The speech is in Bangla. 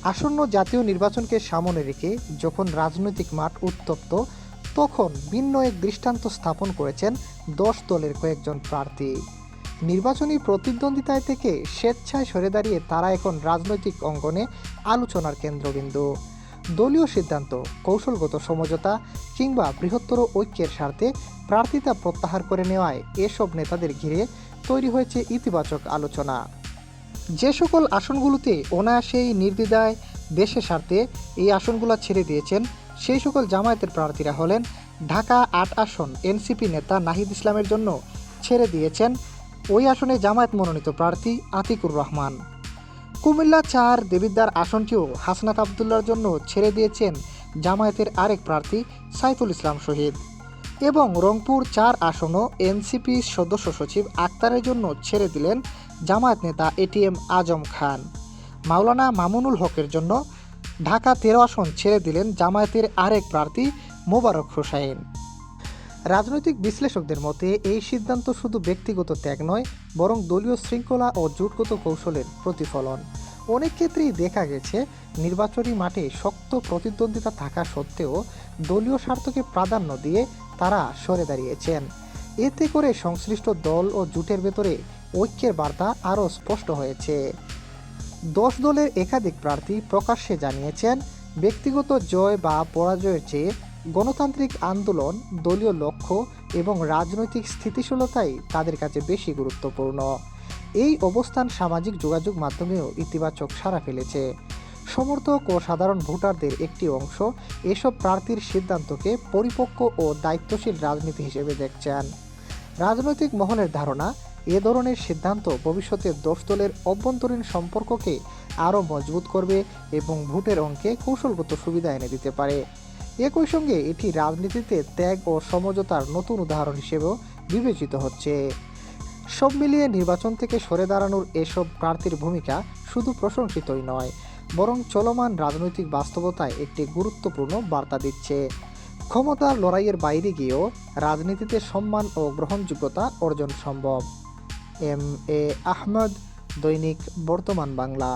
আসন্ন জাতীয় নির্বাচনকে সামনে রেখে যখন রাজনৈতিক মাঠ উত্তপ্ত, তখন ভিন্ন এক দৃষ্টান্ত স্থাপন করেছেন ১০ দলের কয়েকজন প্রার্থী। নির্বাচনী প্রতিদ্বন্দ্বিতায় থেকে স্বেচ্ছায় সরে দাঁড়িয়ে তারা এখন রাজনৈতিক অঙ্গনে আলোচনার কেন্দ্রবিন্দু। দলীয় সিদ্ধান্ত, কৌশলগত সমঝোতা কিংবা বৃহত্তর ঐক্যের স্বার্থে প্রার্থিতা প্রত্যাহার করে নেওয়ায় এসব নেতাদের ঘিরে তৈরি হয়েছে ইতিবাচক আলোচনা। যে সকল আসনগুলোতে অনায়াসেই নির্দ্বিধায় দেশের স্বার্থে এই আসনগুলো ছেড়ে দিয়েছেন, সেই সকল জামায়াতের প্রার্থীরা হলেন: ঢাকা ৮ আসন এনসিপি নেতা নাহিদ ইসলামের জন্য ছেড়ে দিয়েছেন ওই আসনে জামায়াত মনোনীত প্রার্থী আতিকুর রহমান। কুমিল্লা ৪ দেবিদ্বার আসনটিও হাসনাত আবদুল্লার জন্য ছেড়ে দিয়েছেন জামায়াতের আরেক প্রার্থী সাইফুল ইসলাম শহীদ। এবং রংপুর ৪ আসনও এনসিপি সদস্য সচিব আক্তারের জন্য ছেড়ে দিলেন জামায়াত নেতা এটিএম আজম খান। মাওলানা মামুনুল হকের জন্য ঢাকা ১৩ আসন ছেড়ে দিলেন জামায়াতের আরেক প্রার্থী মোবারক হোসাইন। রাজনৈতিক বিশ্লেষকদের মতে এই সিদ্ধান্ত শুধু ব্যক্তিগত ত্যাগ নয়, বরং দলীয় শৃঙ্খলা ও জোটগত কৌশলের প্রতিফলন। অনেক ক্ষেত্রেই দেখা গেছে নির্বাচনী মাঠে শক্ত প্রতিদ্বন্দ্বিতা থাকা সত্ত্বেও দলীয় স্বার্থকে প্রাধান্য দিয়ে তারা সরে দাঁড়িয়েছেন। এতে করে সংশ্লিষ্ট দল ও জোটের ভেতরে ঐক্যের বার্তা আরও স্পষ্ট হয়েছে। ১০ দলের একাধিক প্রার্থী প্রকাশ্যে জানিয়েছেন, ব্যক্তিগত জয় বা পরাজয়ের চেয়ে গণতান্ত্রিক আন্দোলন, দলীয় লক্ষ্য এবং রাজনৈতিক স্থিতিশীলতাই তাদের কাছে বেশি গুরুত্বপূর্ণ। এই অবস্থান সামাজিক যোগাযোগ মাধ্যমেও ইতিবাচক সাড়া ফেলেছে। সমর্থক ও সাধারণ ভোটারদের একটি অংশ এসব প্রার্থীর সিদ্ধান্তকে পরিপক্ব ও দায়িত্বশীল রাজনীতি হিসেবে দেখছেন। রাজনৈতিক মহলের ধারণা, এ ধরনের সিদ্ধান্ত ভবিষ্যতে ১০ দলের অভ্যন্তরীণ সম্পর্ককে আরও মজবুত করবে এবং ভোটের অঙ্কে কৌশলগত সুবিধা এনে দিতে পারে। একই সঙ্গে এটি রাজনীতিতে ত্যাগ ও সমঝোতার নতুন উদাহরণ হিসেবেও বিবেচিত হচ্ছে। সব মিলিয়ে নির্বাচন থেকে সরে দাঁড়ানোর এসব প্রার্থীর ভূমিকা শুধু প্রশংসিতই নয়, বরং চলমান রাজনৈতিক বাস্তবতায় একটি গুরুত্বপূর্ণ বার্তা দিচ্ছে। ক্ষমতার লড়াইয়ের বাইরে গিয়েও রাজনীতিতে সম্মান ও গ্রহণযোগ্যতা অর্জন সম্ভব। এম এ আহমদ, দৈনিক বর্তমান বাংলা।